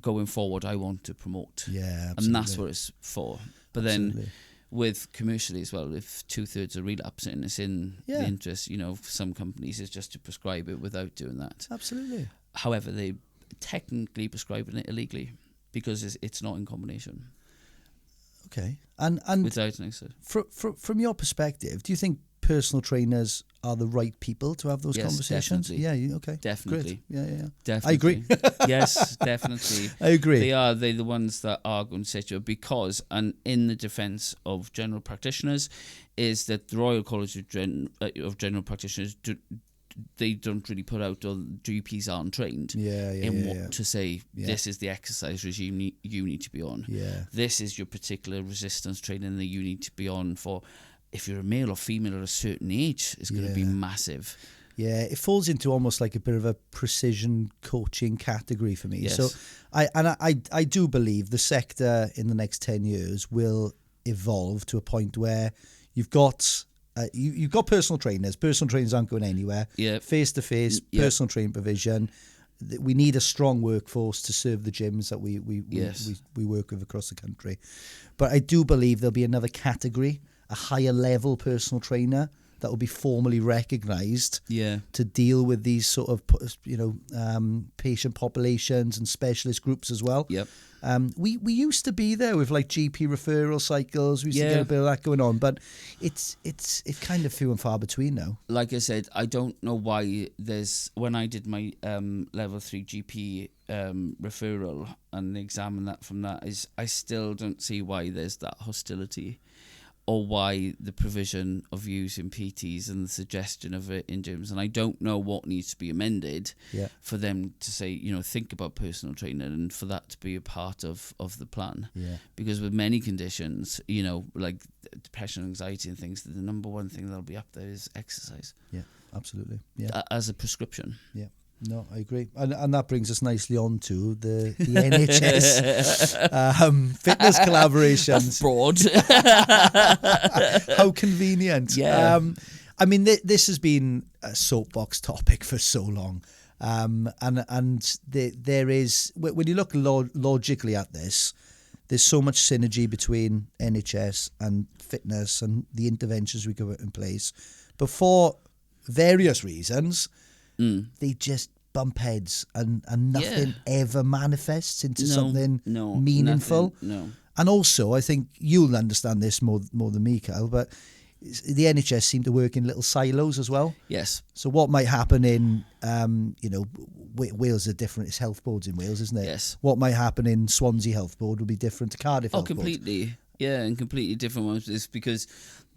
going forward I want to promote.
Yeah, absolutely.
And that's what it's for. But then with commercially as well, if 2/3 are relapsing, it's in the interest, for some companies is just to prescribe it without doing that.
Absolutely.
However, they technically prescribing it illegally because it's not in combination.
Okay. And
without an exit.
From your perspective, do you think personal trainers are the right people to have those conversations?
Definitely.
Yeah, okay.
Definitely.
Great. Yeah.
Definitely.
I agree.
Yes, definitely.
I agree.
They're the ones that are going to set you up because, and in the defence of general practitioners, is that the Royal College of General Practitioners they don't really put out, or GPs aren't trained in what to say. This is the exercise regime you need to be on.
Yeah.
This is your particular resistance training that you need to be on for. If you're a male or female at a certain age, it's going to be massive. Yeah,
it falls into almost like a bit of a precision coaching category for me.
Yes.
So I do believe the sector in the next 10 years will evolve to a point where you've got you've got personal trainers. Personal trainers aren't going anywhere.
Yeah.
Face-to-face, personal training provision. We need a strong workforce to serve the gyms that we work with across the country. But I do believe there'll be another category, a higher level personal trainer that will be formally recognised to deal with these sort of patient populations and specialist groups as well.
Yep.
We used to be there with like GP referral cycles. We used to get a bit of that going on, but it's kind of few and far between now.
Like I said, I don't know why when I did my level 3 GP referral and examined that from that, I still don't see why there's that hostility, or why the provision of using PTs and the suggestion of it in gyms. And I don't know what needs to be amended for them to say, think about personal training and for that to be a part of the plan. Yeah. Because with many conditions, like depression, anxiety and things, the number one thing that'll be up there is exercise.
Yeah, absolutely. Yeah.
As a prescription.
Yeah. No, I agree. And that brings us nicely on to the NHS fitness collaborations.
That's broad.
How convenient.
Yeah.
I mean, this has been a soapbox topic for so long. And there is, when you look logically at this, there's so much synergy between NHS and fitness and the interventions we can put in place. But for various reasons, they just bump heads and nothing ever manifests into something meaningful.
Nothing, no.
And also, I think you'll understand this more than me, Kyle, but the NHS seem to work in little silos as well.
Yes.
So what might happen in, Wales are different. It's health boards in Wales, isn't it?
Yes.
What might happen in Swansea Health Board will be different to Cardiff Health Board.
Completely. Yeah, and completely different ones. It's because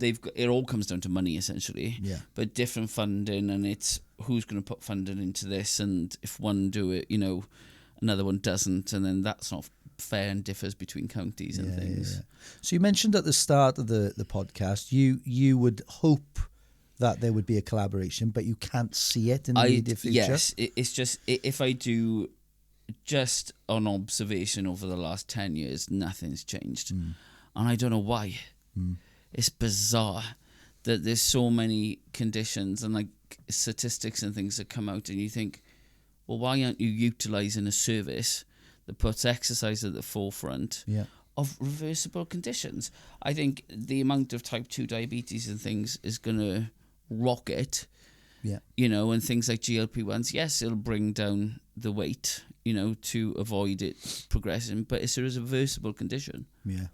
it all comes down to money, essentially. Yeah. But different funding, and it's who's going to put funding into this, and if one do it, another one doesn't, and then that's not fair and differs between counties and things.
Yeah. So you mentioned at the start of the podcast, you would hope that there would be a collaboration, but you can't see it in the immediate future.
Yes, it's just if I do just on observation over the last 10 years, nothing's changed. And I don't know why. It's bizarre that there's so many conditions and like statistics and things that come out and you think, well, why aren't you utilising a service that puts exercise at the forefront of reversible conditions? I think the amount of type 2 diabetes and things is going to rocket. Yeah. And things like GLP-1s, yes, it'll bring down the weight, to avoid it progressing, but it's a reversible condition. Yeah.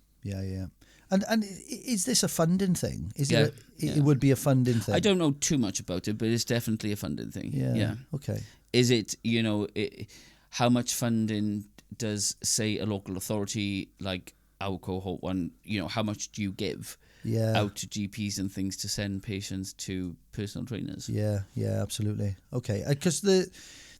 And
is this a funding thing? It would be a funding thing.
I don't know too much about it, but it's definitely a funding thing. Yeah.
Okay.
Is it, how much funding does, say, a local authority like our cohort one, how much do you give out to GPs and things to send patients to personal trainers? Yeah,
absolutely. Okay. Because the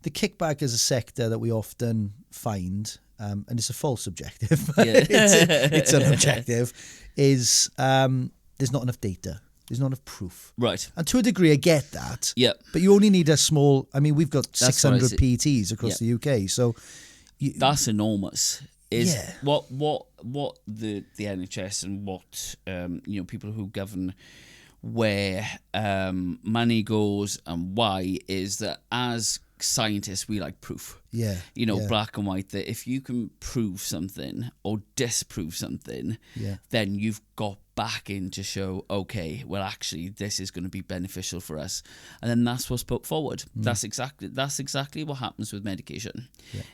kickback is a sector that we often find, and it's a false objective, it's an objective, is there's not enough data. There's not enough proof.
Right.
And to a degree, I get that.
Yeah.
But you only need a small, we've got 600 PTs across the UK, so...
That's enormous. What the NHS and what, people who govern where money goes and why is that as scientists we like proof. Black and white, that if you can prove something or disprove something, then you've got backing to show, okay, well actually this is going to be beneficial for us, and then that's what's put forward. That's exactly what happens with medication,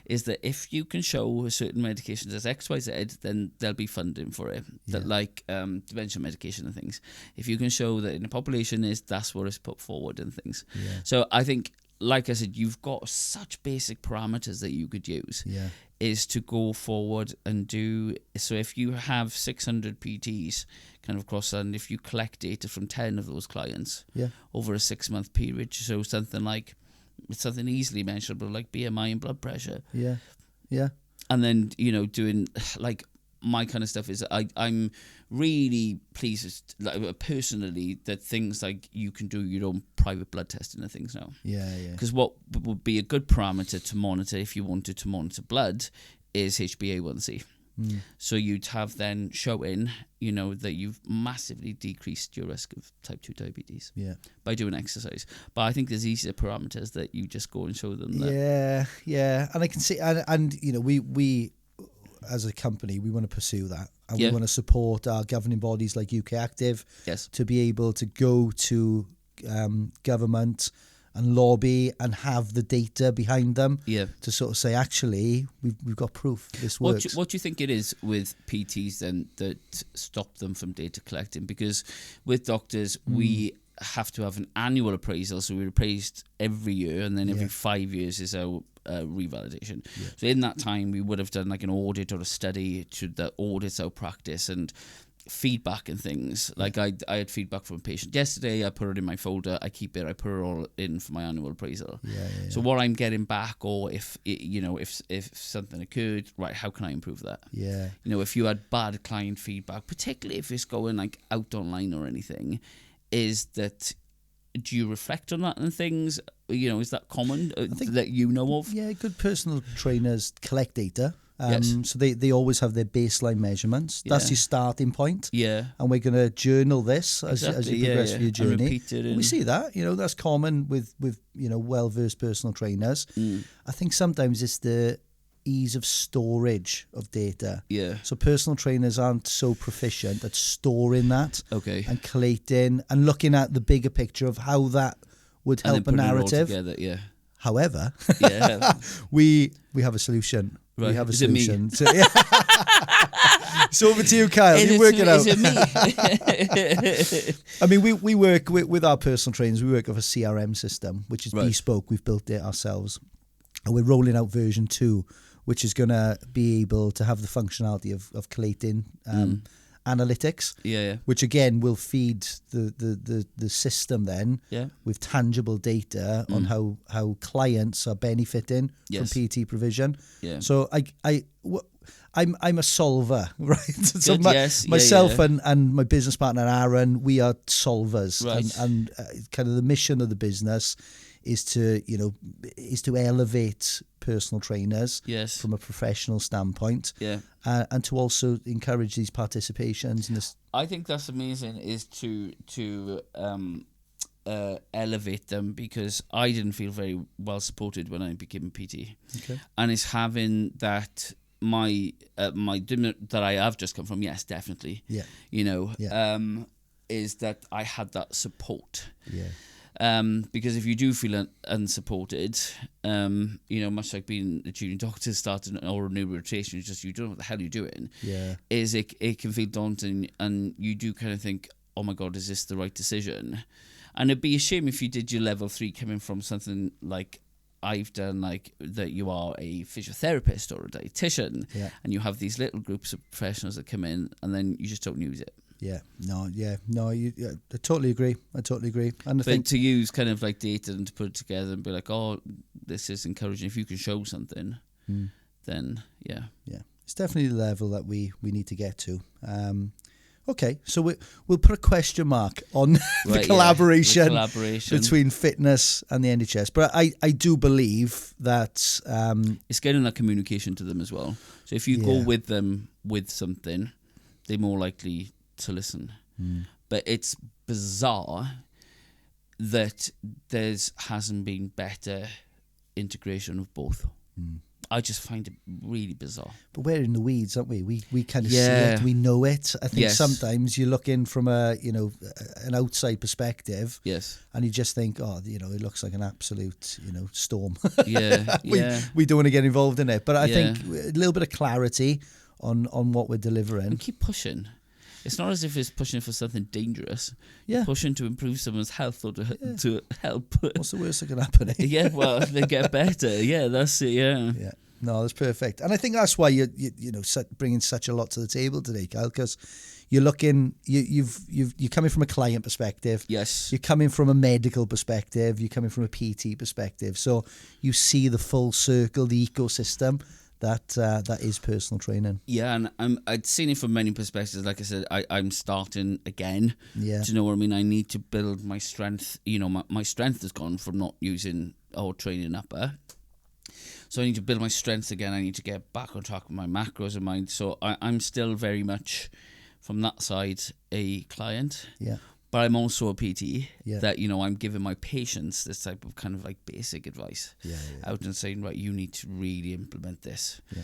is that if you can show a certain medication does XYZ, then there'll be funding for it. That like dementia medication and things, if you can show that in the population that's what is put forward and things. So I think, like I said, you've got such basic parameters that you could use, is to go forward and do. So if you have 600 PTs kind of across, and if you collect data from 10 of those clients over a 6-month period to show something easily measurable like BMI and blood pressure. And then, doing like my kind of stuff is I'm really pleased, like, personally, that things like you can do your own private blood testing and things now. Because what would be a good parameter to monitor if you wanted to monitor blood is HbA1c. So you'd have then showing, that you've massively decreased your risk of type 2 diabetes by doing exercise. But I think there's easier parameters that you just go and show them that.
And I can see, and we as a company, we want to pursue that, and we want to support our governing bodies like UK Active to be able to go to government and lobby and have the data behind them to sort of say, actually, we've got proof this works.
What do you think it is with PTs then that stop them from data collecting? Because with doctors, we have to have an annual appraisal, so we're appraised every year, and then every 5 years is our revalidation. So in that time, we would have done like an audit or a study that audits our practice and feedback and things. Like I had feedback from a patient yesterday. I put it in my folder. I keep it. I put it all in for my annual appraisal. So what I'm getting back, or if something occurred, right, how can I improve that? If you had bad client feedback, particularly if it's going like out online or anything, is that, do you reflect on that and things? Is that common that you know of?
Yeah, good personal trainers collect data. So they always have their baseline measurements. That's your starting point. And we're going to journal this as you progress through your journey. We see that. That's common with well-versed personal trainers. I think sometimes it's the ease of storage of data. So personal trainers aren't so proficient at storing that and collating and looking at the bigger picture of how that would help a narrative. However, we have a solution.
Right.
We have a
Is
solution.
It me?
It's over to you, Kyle. You work it out.
Is it me?
I mean, we work with our personal trainers. We work with a CRM system, which is bespoke. We've built it ourselves. And we're rolling out version 2, which is going to be able to have the functionality of collating analytics, which again will feed the system then with tangible data on how clients are benefiting from PT provision. So I'm a solver, right? So myself and my business partner Aaron, we are solvers, and kind of the mission of the business is to elevate personal trainers from a professional standpoint, and to also encourage these participations in this.
I think that's amazing, is to elevate them, because I didn't feel very well supported when I became a PT, and it's having that my that I have just come from, definitely, is that I had that support. Because if you do feel unsupported, much like being a junior doctor starting or a new rotation, it's just you don't know what the hell you're doing. Is it can feel daunting, and you do kind of think, oh my God, is this the right decision? And it'd be a shame if you did your level 3 coming from something like I've done, like that you are a physiotherapist or a dietitian, and you have these little groups of professionals that come in, and then you just don't use it.
I totally agree. And I think
to use kind of like data and to put it together and be like, oh, this is encouraging. If you can show something, then
it's definitely the level that we need to get to. Okay, so we'll put a question mark on the collaboration between fitness and the NHS. But I do believe that
it's getting that communication to them as well. So if you go with them with something, they're more likely to listen. But it's bizarre that hasn't been better integration of both. I just find it really bizarre.
But we're in the weeds, aren't we? We kind of see it, we know it. I think sometimes you look in from an outside perspective, and you just think, it looks like an absolute, storm. We don't want to get involved in it. But I think a little bit of clarity on what we're delivering.
And keep pushing. It's not as if it's pushing for something dangerous. Yeah. Pushing to improve someone's health or to help.
What's the worst that can happen? Eh?
Yeah, well, they get better. Yeah, that's it. Yeah.
Yeah. No, that's perfect. And I think that's why you're bringing such a lot to the table today, Kyle, because you're looking, you're coming from a client perspective.
Yes.
You're coming from a medical perspective. You're coming from a PT perspective. So you see the full circle, the ecosystem that is personal training.
Yeah, and I'd seen it from many perspectives. Like I said, I'm starting again.
Yeah.
Do you know what I mean? I need to build my strength. My strength has gone from not using or training upper. So I need to build my strength again. I need to get back on track with my macros and mine. So I'm still very much, from that side, a client.
Yeah.
But I'm also a PT that, I'm giving my patients this type of kind of like basic advice out and saying, right, you need to really implement this. Yeah.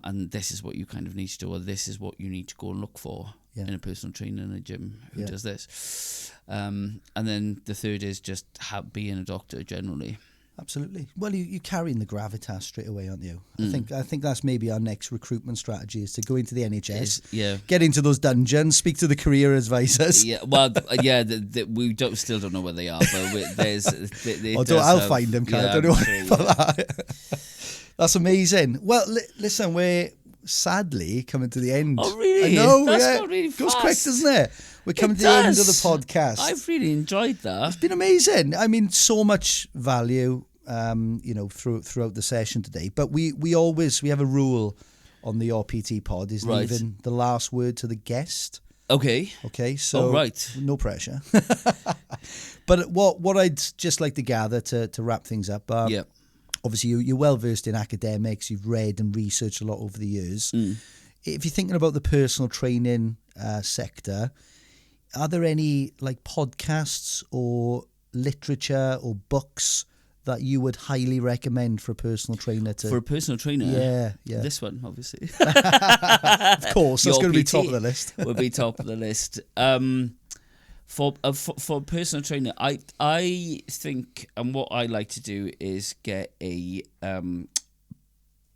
And this is what you kind of need to do, or this is what you need to go and look for in a personal trainer in a gym who does this. And then the third is just being a doctor generally.
Absolutely. Well, you're carrying the gravitas straight away, aren't you? I think that's maybe our next recruitment strategy is to go into the NHS, get into those dungeons, speak to the career advisors.
Yeah, well, we still don't know where they are, but
I'll find them, Kyle. Don't worry about that. That's amazing. Well, listen, we're sadly coming to the end.
Oh, really?
I know,
That's not really fast.
Goes quick, doesn't it? We're coming to the end of the podcast.
I've really enjoyed that.
It's been amazing. I mean, so much value, throughout the session today. But we have a rule on the RPT pod is leaving the last word to the guest.
Okay.
So no pressure. But what I'd just like to gather to wrap things up. Obviously, you're well versed in academics. You've read and researched a lot over the years. If you're thinking about the personal training sector, are there any like podcasts or literature or books that you would highly recommend for a personal trainer to?
For a personal trainer?
Yeah.
This one, obviously.
Of course, that's going to be top of the list.
Will be top of the list. For a personal trainer, I think, and what I like to do is get a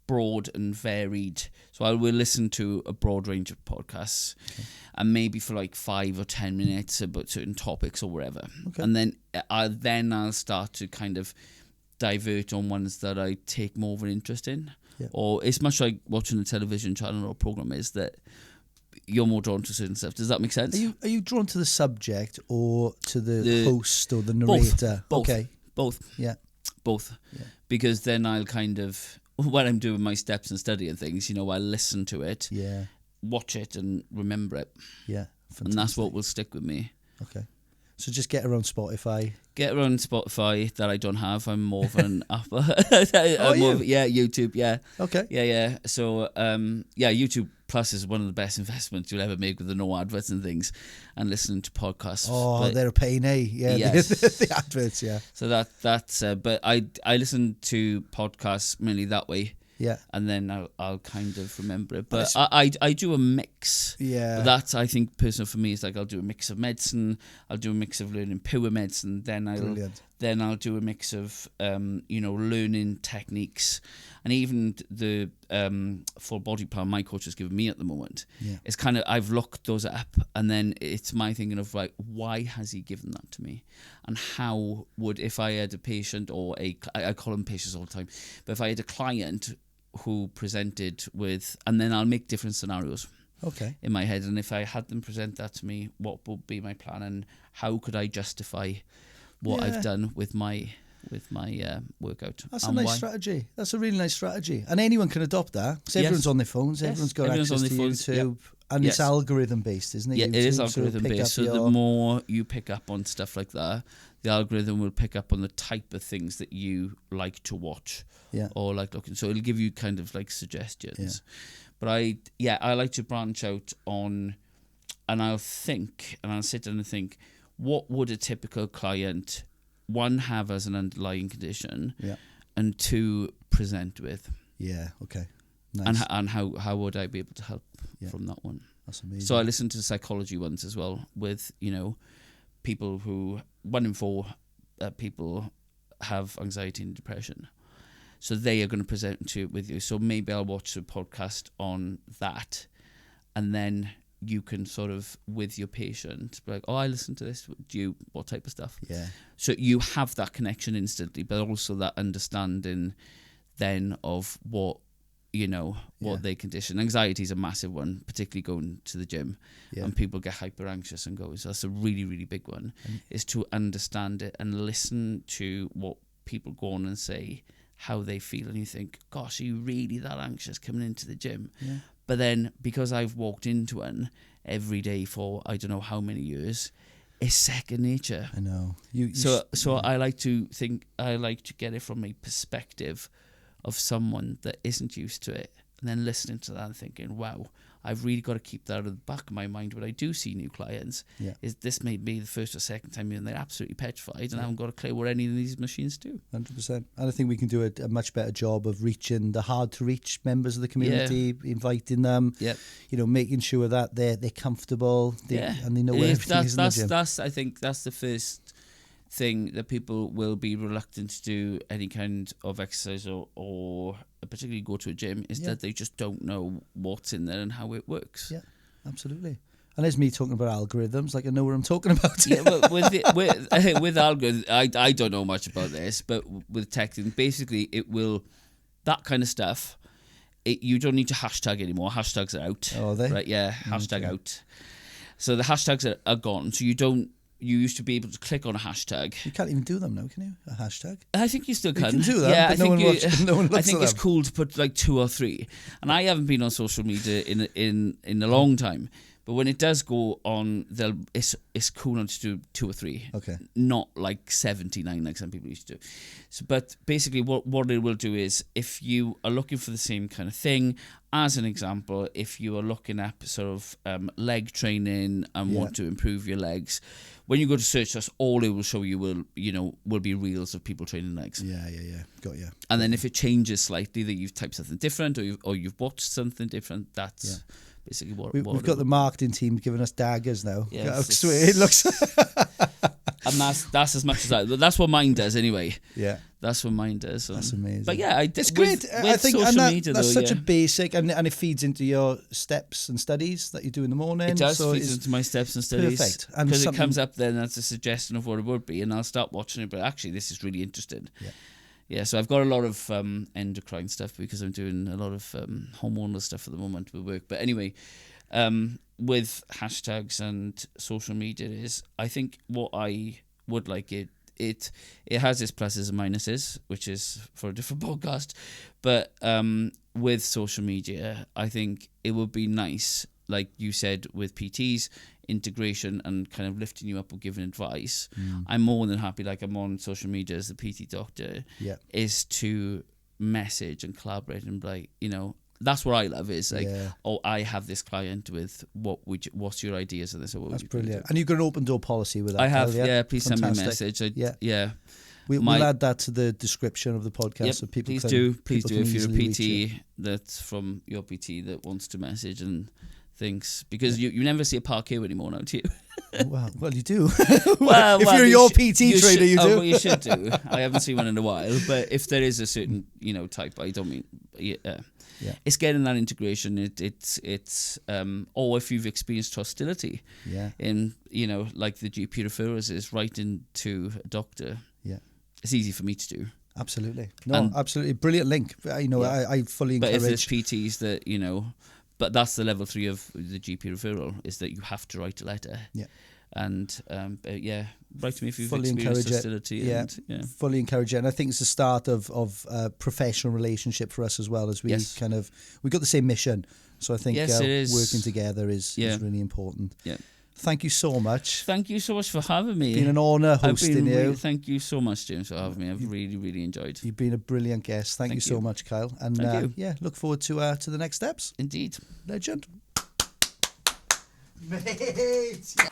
broad and varied. So I will listen to a broad range of podcasts, and maybe for like 5 or 10 minutes about certain topics or whatever. Okay. And then I'll start to kind of divert on ones that I take more of an interest in. Yeah. Or it's much like watching a television channel or program is that you're more drawn to certain stuff. Does that make sense?
Are you drawn to the subject or to the host or the narrator?
Both.
Okay.
Both.
Yeah.
Both. Yeah. Because then I'll kind of, when I'm doing my steps and study and things, I'll listen to it, watch it and remember it.
Yeah. Fantastic.
And that's what will stick with me.
Okay. So just get around Spotify.
Get around Spotify that I don't have. I'm more of an upper. YouTube. Yeah.
Okay.
Yeah. So YouTube Plus is one of the best investments you'll ever make with the no adverts and things, and listening to podcasts.
Oh, they're a pain, eh? Yeah. Yes. the adverts. Yeah.
So that's. But I listen to podcasts mainly that way.
Yeah.
And then I'll kind of remember it. But I do a mix.
Yeah.
But that, I think, personal for me is like I'll do a mix of medicine, I'll do a mix of learning pure medicine, then I'll do a mix of, learning techniques. And even the full body plan my coach has given me at the moment, it's kind of, I've looked those up, and then it's my thinking of like, why has he given that to me? And how would, if I had a patient or I call them patients all the time, but if I had a client who presented with, and then I'll make different scenarios in my head, and if I had them present that to me, what would be my plan and how could I justify what I've done with my workout.
That's a nice strategy. That's a really nice strategy, and anyone can adopt that because everyone's on their phones. Everyone's got access to YouTube, and it's algorithm based, isn't it?
Yeah,
YouTube,
it is algorithm based. So the more you pick up on stuff like that, the algorithm will pick up on the type of things that you like to watch, or like looking. So it'll give you kind of like suggestions. But I like to branch out on. I'll think, and I'll sit down and think, what would a typical client, one, have as an underlying condition, and two, present with.
Yeah, okay. Nice.
And how would I be able to help from that one?
That's amazing.
So I listen to psychology ones as well with, people who, 1 in 4 people have anxiety and depression. So they are going to present to it with you. So maybe I'll watch a podcast on that, and then you can sort of, with your patient, be like, oh, I listened to this. What type of stuff?
Yeah.
So you have that connection instantly, but also that understanding then of what they condition. Anxiety is a massive one, particularly going to the gym, and people get hyper anxious and go. So that's a really, really big one, is to understand it and listen to what people go on and say, how they feel, and you think, gosh, are you really that anxious coming into the gym? Yeah. But then, because I've walked into one every day for I don't know how many years, it's second nature.
I know.
So I like to get it from a perspective of someone that isn't used to it, and then listening to that and thinking, wow, I've really got to keep that at the back of my mind when I do see new clients. Is this may be the first or second time and they're absolutely petrified and I haven't got a clue what any of these machines do.
100%. And I think we can do a much better job of reaching the hard to reach members of the community, inviting them, making sure that they're comfortable and they know where everything is in the gym.
I think that's the first thing that people will be reluctant to do any kind of exercise or particularly go to a gym, is that they just don't know what's in there and how it works.
Yeah, absolutely. And there's me talking about algorithms, like I know what I'm talking about.
Yeah, but with algorithms, I don't know much about this, but with texting, basically it will, that kind of stuff, you don't need to hashtag anymore. Hashtags are out.
Oh, are they?
Right, yeah, hashtag out. So the hashtags are gone, so you used to be able to click on a hashtag.
You can't even do them now, can you? A hashtag?
I think you still can.
You can do that,
yeah,
but no one looks
I think
at
it's
them.
cool to put like 2 or 3. And I haven't been on social media in a long time. But when it does go on, it's cool not to do 2 or 3.
Okay.
Not like 79 like some people used to do. So, but basically what it will do is, if you are looking for the same kind of thing, as an example, if you are looking at sort of leg training and want to improve your legs, when you go to search, that's all it will show you will be reels of people training legs.
Yeah. Got you.
And then if it changes slightly, that you've typed something different or you've watched something different, that's basically what
we've got the marketing team giving us daggers now.
Yeah,
it looks.
And that's as much as that. That's what mine does anyway.
Yeah.
That's what mine does.
That's amazing.
But yeah,
it's great. I think that's such a basic, and it feeds into your steps and studies that you do in the morning.
It does feed into my steps and studies.
Perfect.
Because it comes up then as a suggestion of what it would be, and I'll start watching it, but actually this is really interesting. Yeah, so I've got a lot of endocrine stuff because I'm doing a lot of hormonal stuff at the moment with work. But anyway, with hashtags and social media is, I think what I would like it has its pluses and minuses, which is for a different podcast. But with social media, I think it would be nice, like you said, with PTs, integration and kind of lifting you up or giving advice. I'm more than happy, like I'm on social media as the PT doctor, is to message and collaborate and be like, that's what I love is like, I have this client with what's your ideas of this? Or
that's brilliant. And you've got an open door policy with that.
I have, please send me a message.
We'll add that to the description of the podcast. So people
please do if you're a PT that's from your PT that wants to message and thinks, because you never see a parquet anymore now, do you?
Well, you do. If you're your PT trainer, you do.
Well, you should do. I haven't seen one in a while, but if there is a certain type, I don't mean it's getting that integration. It's or if you've experienced hostility, in like the GP referrals is writing to a doctor. It's easy for me to do.
Absolutely, absolutely brilliant link. I fully encourage.
But if there's PTs that but that's the level 3 of the GP referral, is that you have to write a letter. And write to me if you've experienced hostility.
Fully encourage it. And I think it's the start of a professional relationship for us as well, as we we got the same mission. So I think working together is really important. Thank you so much.
Thank you so much for having me.
It's been an honour hosting you.
Thank you so much, James, for having me. I've really, really enjoyed.
You've been a brilliant guest. Thank you so much, Kyle. And look forward to the next steps.
Indeed.
Legend. Mate!